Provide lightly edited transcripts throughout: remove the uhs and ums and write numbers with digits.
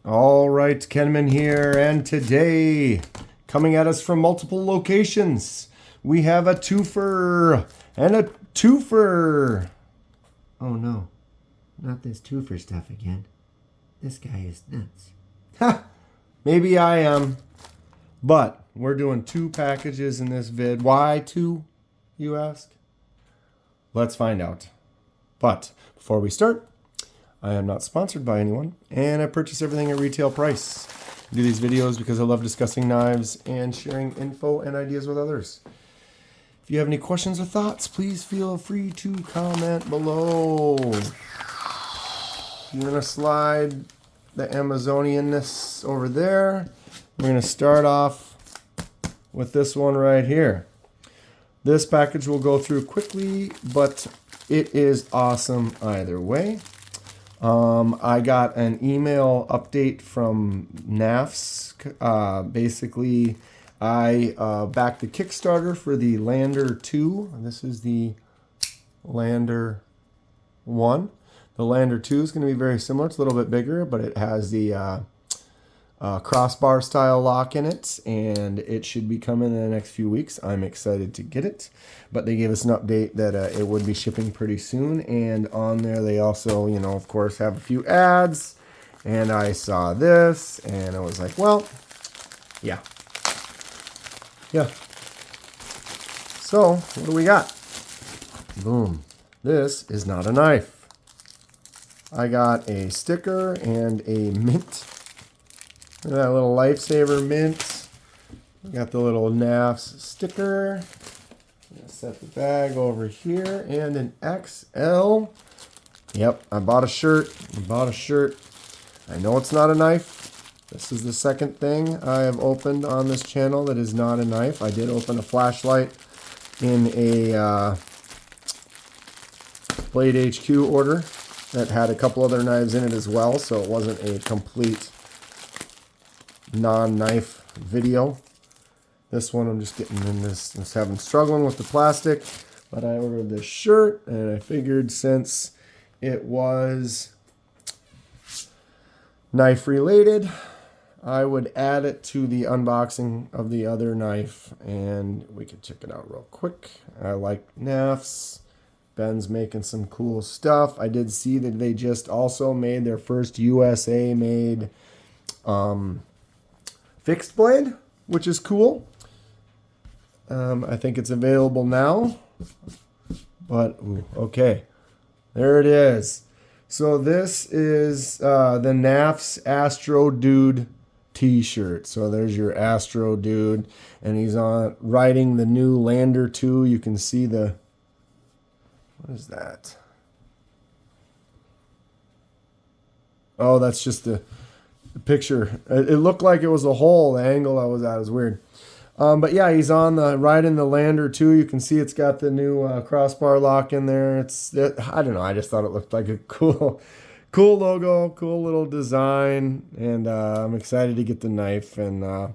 All right, Kenman here, and today, coming at us from multiple locations, we have a twofer and a twofer. Oh no, not this twofer stuff again. This guy is nuts. Ha! Maybe I am, but we're doing two packages in this vid. Why two, you ask? Let's find out. But before we start, I am not sponsored by anyone, and I purchase everything at retail price. I do these videos because I love discussing knives and sharing info and ideas with others. If you have any questions or thoughts, please feel free to comment below. I'm going to slide the Amazonianness over there. We're going to start off with this one right here. This package will go through quickly, but it is awesome either way. I got an email update from Knafs. Basically, I backed the Kickstarter for the Lander 2. This is the Lander 1. The Lander 2 is going to be very similar. It's a little bit bigger, but it has the crossbar style lock in it, and it should be coming in the next few weeks. I'm excited to get it, but they gave us an update that it would be shipping pretty soon. And on there they also, of course, have a few ads, and I saw this and I was like, well, yeah. So what do we got? Boom. This is not a knife. I got a sticker and a mint. Look at that little Lifesaver mint. We got the little Knafs sticker. I'm gonna set the bag over here, and an XL. Yep, I bought a shirt. I know it's not a knife. This is the second thing I have opened on this channel that is not a knife. I did open a flashlight in a Blade HQ order that had a couple other knives in it as well, so it wasn't a complete non-knife video. This one I'm just getting in this, struggling with the plastic, but I ordered this shirt, and I figured since it was knife related, I would add it to the unboxing of the other knife, and we could check it out real quick. I like Knafs. Ben's making some cool stuff. I did see that they just also made their first USA made fixed blade, which is cool. I think it's available now, but okay, there it is. So this is the Knafs Astro Dude t-shirt. So there's your Astro Dude, and he's on riding the new Lander 2. You can see the, what is that? Oh, that's just the picture. It looked like it was a hole. The angle I was at is weird. But yeah, he's on the riding the Lander 2. You can see it's got the new crossbar lock in there. I don't know. I just thought it looked like a cool logo, cool little design, and I'm excited to get the knife. And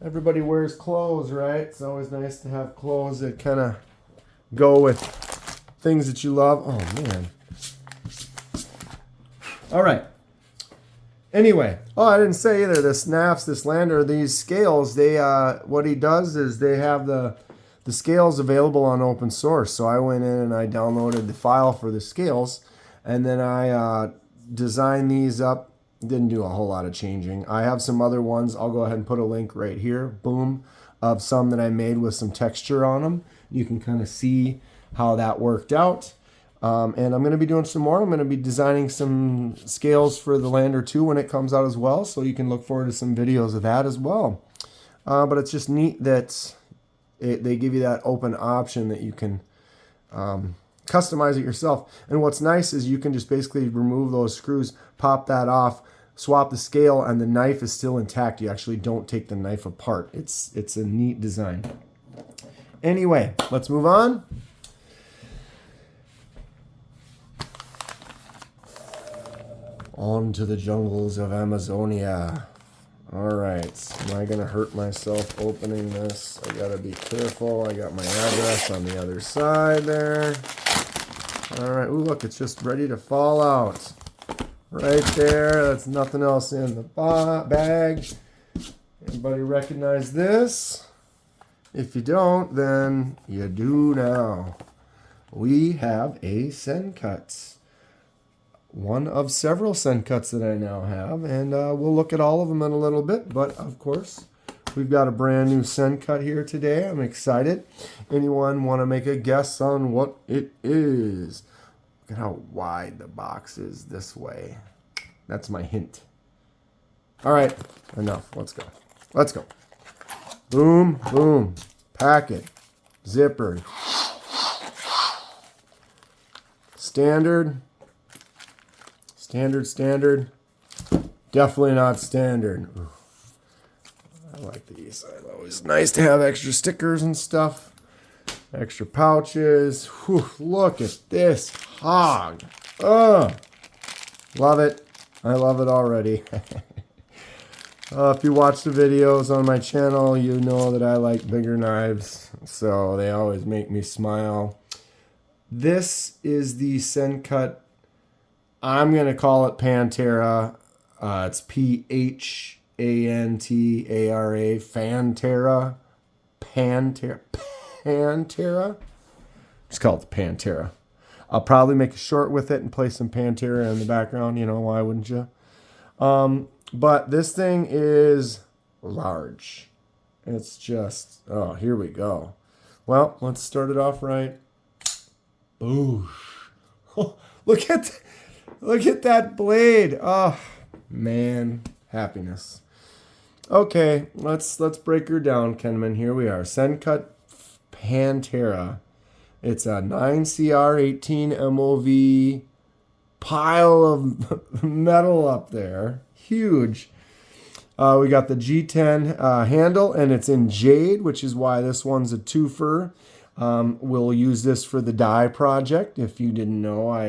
everybody wears clothes, right? It's always nice to have clothes that kind of go with things that you love. Oh man. All right. Anyway, I didn't say either. This Knafs, this Lander, these scales, they what he does is they have the scales available on open source. So I went in and I downloaded the file for the scales, and then I designed these up. Didn't do a whole lot of changing. I have some other ones. I'll go ahead and put a link right here, boom, of some that I made with some texture on them. You can kind of see how that worked out. And I'm going to be doing some more. I'm going to be designing some scales for the Lander 2 when it comes out as well. So you can look forward to some videos of that as well. But it's just neat that they give you that open option that you can customize it yourself. And what's nice is you can just basically remove those screws, pop that off, swap the scale, and the knife is still intact. You actually don't take the knife apart. It's a neat design. Anyway, let's move on. On to the jungles of Amazonia. All right, am I gonna hurt myself opening this? I gotta be careful. I got my address on the other side there. All right, ooh, look, it's just ready to fall out. right there. That's nothing else in the bag. Everybody recognize this? If you don't, then you do now. We have a Sencut. One of several Sencuts that I now have, and we'll look at all of them in a little bit, but of course, we've got a brand new Sencut here today. I'm excited. Anyone want to make a guess on what it is? Look at how wide the box is this way. That's my hint. All right, enough. Let's go. Let's go. Boom, boom. Packet. Zipper. Standard. Standard. Definitely not standard. Ooh. I like these. It's always nice to have extra stickers and stuff. Extra pouches. Whew, look at this hog. Oh, love it. I love it already. If you watch the videos on my channel, you know that I like bigger knives. So they always make me smile. This is the Sencut. I'm going to call it Phantara. It's Phantara. Phantara. Just call it the Phantara. I'll probably make a short with it and play some Phantara in the background. You know, why wouldn't you? But this thing is large. It's just, oh, here we go. Well, let's start it off right. Ooh. Look at that blade. Oh, man. Happiness. Okay, let's break her down, Kenman. Here we are. Sencut Phantara. It's a 9CR 18 MOV pile of metal up there. Huge. We got the G10 handle, and it's in jade, which is why this one's a twofer. We'll use this for the die project. If you didn't know, I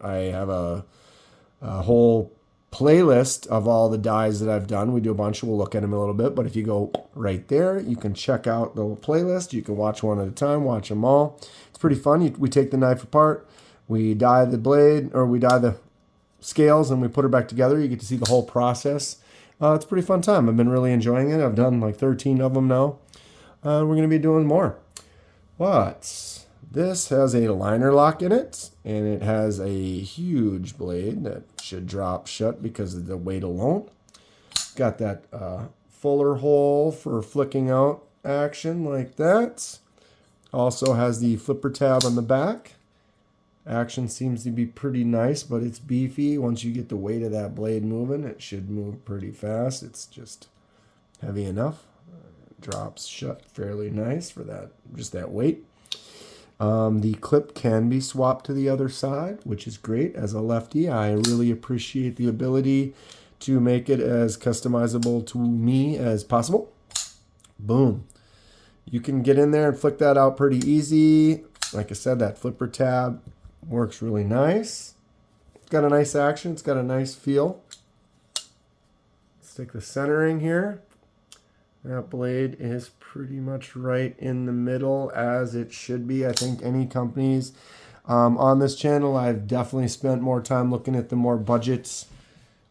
have a whole playlist of all the dies that I've done. We do a bunch. We'll look at them a little bit. But if you go right there, you can check out the playlist. You can watch one at a time, watch them all. It's pretty fun. We take the knife apart, we die the blade, or we die the scales, and we put her back together. You get to see the whole process. It's a pretty fun time. I've been really enjoying it. I've done like 13 of them now. We're going to be doing more. But this has a liner lock in it, and it has a huge blade that should drop shut because of the weight alone. Got that fuller hole for flicking out action like that. Also has the flipper tab on the back. Action seems to be pretty nice, but it's beefy. Once you get the weight of that blade moving, it should move pretty fast. It's just heavy enough. It drops shut fairly nice for that, just that weight. The clip can be swapped to the other side, which is great. As a lefty, I really appreciate the ability to make it as customizable to me as possible. Boom. You can get in there and flick that out pretty easy. Like I said, that flipper tab works really nice. It's got a nice action. It's got a nice feel. Let's take the centering here. That blade is pretty much right in the middle as it should be. I think any companies on this channel, I've definitely spent more time looking at the more budgets,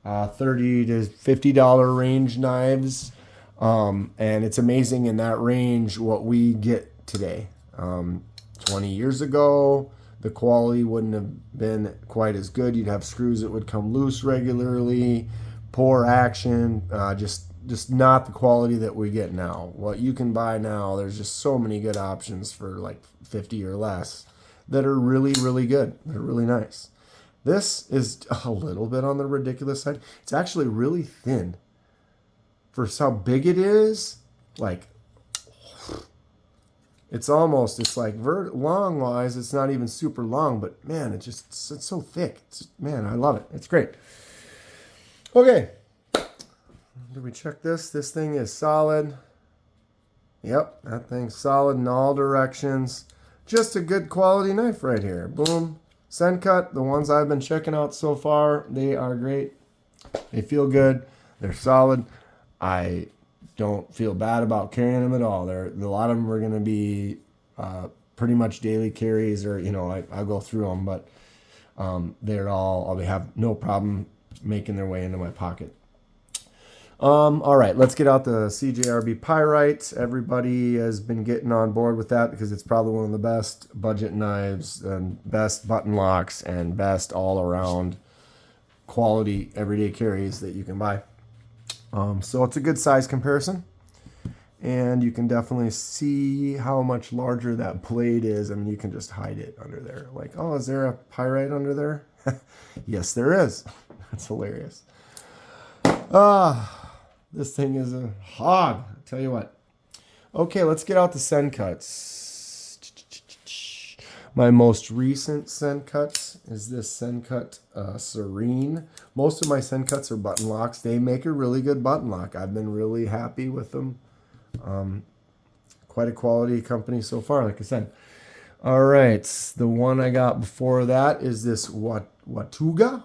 $30 to $50 range knives. And it's amazing in that range what we get today. 20 years ago, the quality wouldn't have been quite as good. You'd have screws that would come loose regularly, poor action, just not the quality that we get now. What you can buy now, there's just so many good options for like 50 or less that are really, really good. They're really nice. This is a little bit on the ridiculous side. It's actually really thin. For how big it is, like, it's like long wise, it's not even super long, but man, it's so thick. Man, I love it. It's great. Okay. Did we check this? This thing is solid. Yep, that thing's solid in all directions. Just a good quality knife right here. Boom. Sencut, the ones I've been checking out so far, they are great. They feel good. They're solid. I don't feel bad about carrying them at all. A lot of them are going to be pretty much daily carries, or I'll go through them, but they have no problem making their way into my pocket. All right, let's get out the CJRB Pyrite. Everybody has been getting on board with that because it's probably one of the best budget knives and best button locks and best all around quality everyday carries that you can buy. So it's a good size comparison. And you can definitely see how much larger that blade is. I mean, you can just hide it under there. Like, oh, is there a pyrite under there? Yes, there is. That's hilarious. This thing is a hog. I'll tell you what. Okay, let's get out the Sencuts. My most recent Sencut is this Sencut Serene. Most of my Sencuts are button locks. They make a really good button lock. I've been really happy with them. Quite a quality company so far, like I said. All right, the one I got before that is this Watauga,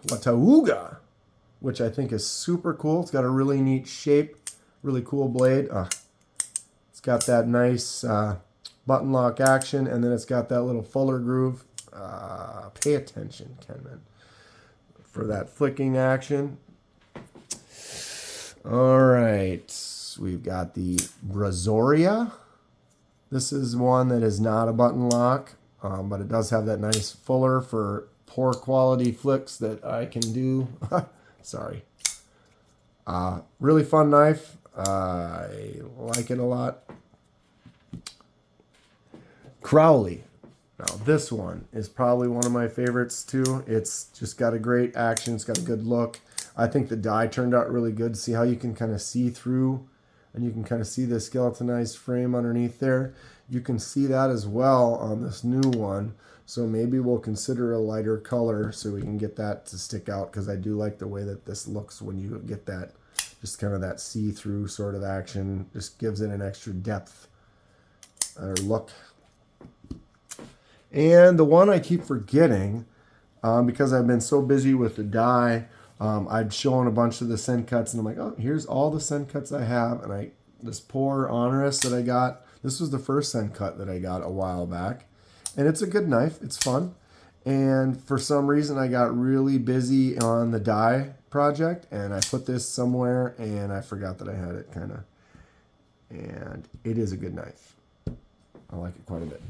which I think is super cool. It's got a really neat shape, really cool blade. It's got that nice button lock action, and then it's got that little fuller groove. Pay attention, Kenman, for that flicking action. All right. We've got the Brazoria. This is one that is not a button lock, but it does have that nice fuller for poor quality flicks that I can do. Sorry. Really fun knife. I like it a lot. Crowley. Now this one is probably one of my favorites too. It's just got a great action. It's got a good look. I think the die turned out really good. See how you can kind of see through, and you can kind of see the skeletonized frame underneath there. You can see that as well on this new one. So maybe we'll consider a lighter color so we can get that to stick out, because I do like the way that this looks when you get that, just kind of that see-through sort of action. Just gives it an extra depth or look. And the one I keep forgetting, because I've been so busy with the die, I've shown a bunch of the Sencuts, and I'm like, oh, here's all the Sencuts I have. And this poor Honorous that I got, this was the first Sencut that I got a while back. And it's a good knife. It's fun. And for some reason, I got really busy on the die project, and I put this somewhere, and I forgot that I had it, kind of. And it is a good knife. I like it quite a bit.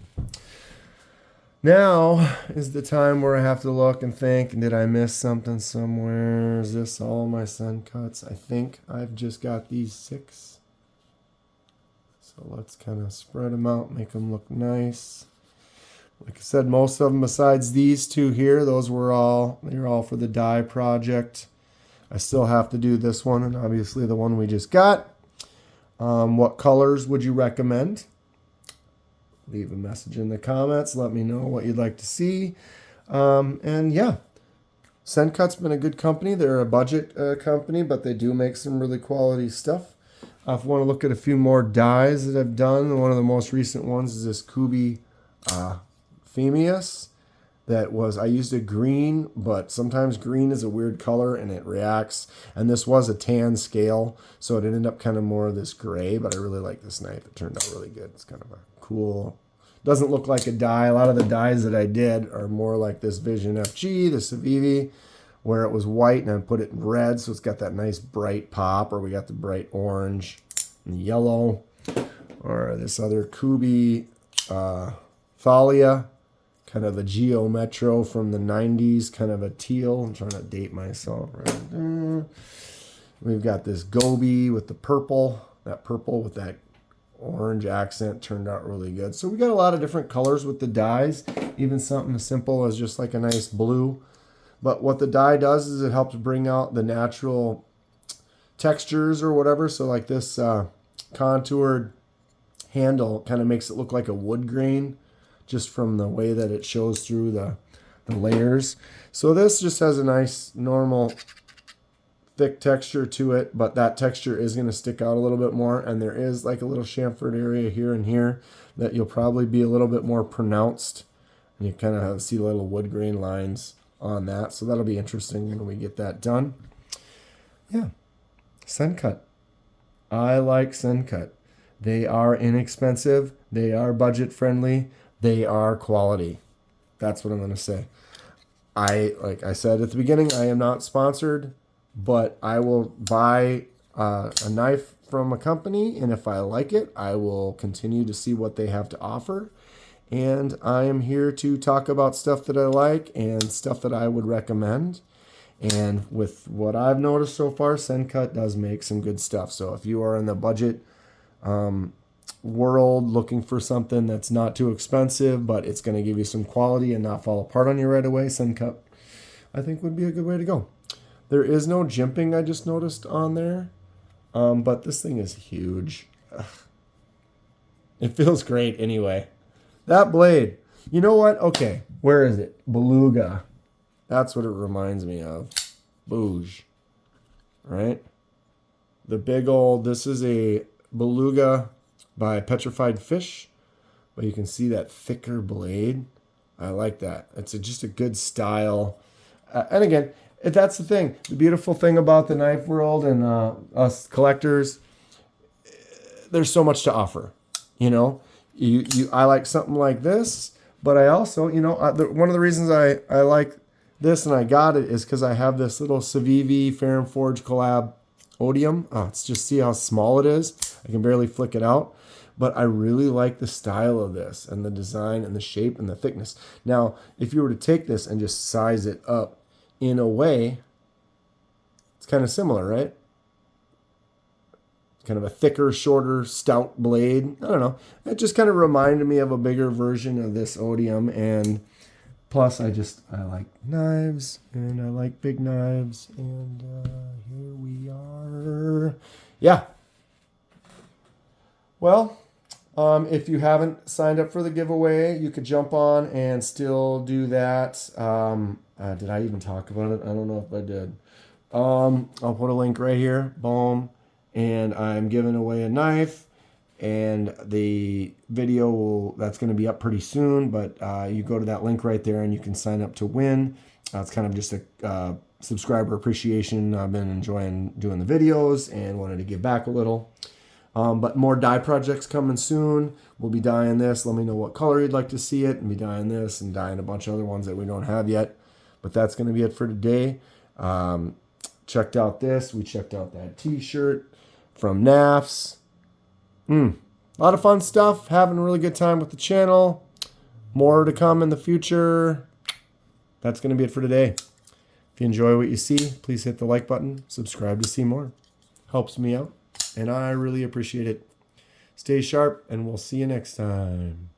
Now is the time where I have to look and think, did I miss something somewhere? Is this all my Sencuts? I think I've just got these 6. So let's kind of spread them out, make them look nice. Like I said, most of them besides these 2 here, they were all for the die project. I still have to do this one, and obviously the one we just got. What colors would you recommend? Leave a message in the comments. Let me know what you'd like to see. And yeah, Sencut's been a good company. They're a budget company, but they do make some really quality stuff. If you want to look at a few more dies that I've done, one of the most recent ones is this Kubi Phemius. I used a green, but sometimes green is a weird color and it reacts. And this was a tan scale, so it ended up kind of more of this gray, but I really like this knife. It turned out really good. It's kind of a cool, doesn't look like a die. A lot of the dies that I did are more like this Vision FG, the Civivi, where it was white and I put it in red, so it's got that nice bright pop, or we got the bright orange and yellow, or this other Kubi Thalia, kind of a Geo Metro from the 90s, kind of a teal. I'm trying to date myself right there. We've got this Gobi with the purple, that purple with that orange accent turned out really good. So we got a lot of different colors with the dies, even something as simple as just like a nice blue. But what the die does is it helps bring out the natural textures or whatever. So like this contoured handle kind of makes it look like a wood grain, just from the way that it shows through the layers. So this just has a nice normal thick texture to it, but that texture is going to stick out a little bit more, and there is like a little chamfered area here and here that you'll probably be a little bit more pronounced, and you kind of see little wood grain lines on that. So that'll be interesting when we get that done. Yeah, Sencut. I like Sencut. They are inexpensive. They are budget friendly. They are quality. That's what I'm going to say. Like I said at the beginning, I am not sponsored but I will buy a knife from a company, and if I like it, I will continue to see what they have to offer. And I am here to talk about stuff that I like and stuff that I would recommend. And with what I've noticed so far, Sencut does make some good stuff. So if you are in the budget world looking for something that's not too expensive, but it's going to give you some quality and not fall apart on you right away, Sencut, I think, would be a good way to go. There is no jimping, I just noticed on there, but this thing is huge. Ugh. It feels great anyway. That blade, you know what? Okay, where is it? Beluga. That's what it reminds me of. Bouge. Right? The big old, this is a Beluga by Petrified Fish, but you can see that thicker blade. I like that. It's just a good style. And again, that's the thing. The beautiful thing about the knife world and us collectors, there's so much to offer. You know, I like something like this, but I also, you know, one of the reasons I like this and I got it is because I have this little Civivi Fair and Forge collab Odium. Oh, it's just, see how small it is? I can barely flick it out. But I really like the style of this and the design and the shape and the thickness. Now, if you were to take this and just size it up in a way, it's kind of similar, right? It's kind of a thicker, shorter, stout blade. I don't know. It just kind of reminded me of a bigger version of this Odium. And plus, I like knives and I like big knives. And here we are. Yeah. Well, if you haven't signed up for the giveaway, you could jump on and still do that. Did I even talk about it? I don't know if I did. I'll put a link right here. Boom. And I'm giving away a knife. And the video that's going to be up pretty soon. But you go to that link right there and you can sign up to win. It's kind of just a subscriber appreciation. I've been enjoying doing the videos and wanted to give back a little. But more dye projects coming soon. We'll be dyeing this. Let me know what color you'd like to see it. And be dyeing this and dyeing a bunch of other ones that we don't have yet. But that's going to be it for today. Checked out this. We checked out that T-shirt from Knafs. A lot of fun stuff. Having a really good time with the channel. More to come in the future. That's going to be it for today. If you enjoy what you see, please hit the like button. Subscribe to see more. Helps me out. And I really appreciate it. Stay sharp, and we'll see you next time.